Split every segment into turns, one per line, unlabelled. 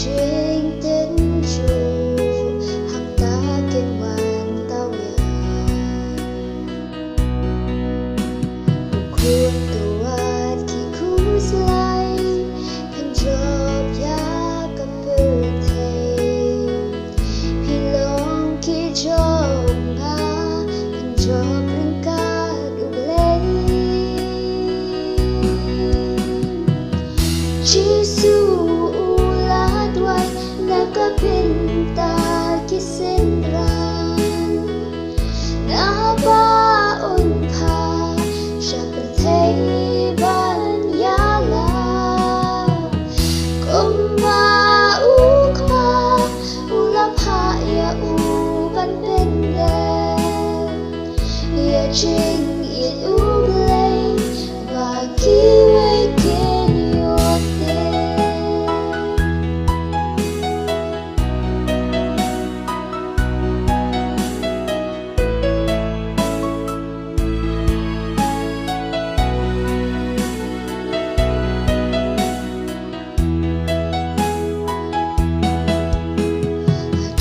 trên tên chủ hằng ta kiên ngoan tao nhờ khuôn cầu át khi khu slay thành job ya kapur thay hilong khi job nga thành job ring ka duglay Jesus nakapinta kisenran nabaon pa siya pertay banyala kung maukma ulap haya uban penden ya jing it uglay magiway kenyote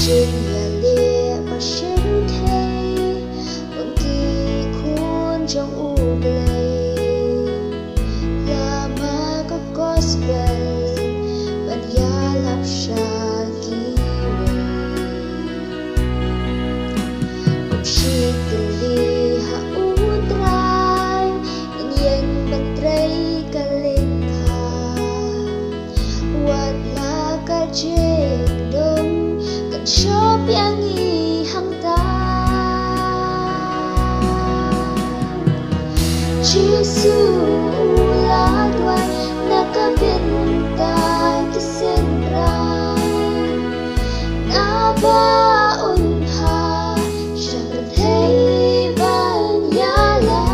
trên nhà lìa mà sớm thay vẫn kỳ khuôn trong u blay là mà có gospel vẫn ya lap sa kiwe cũng chỉ từ li ha utrai in yang ban trai ka lên tha wat la ka jeng dom shop yang i hang ta Jesus la doi nakapinta kisenran nabaon pa siya pertay banyala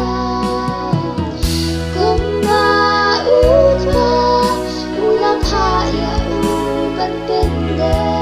kung maut pa ulap haya uban penden.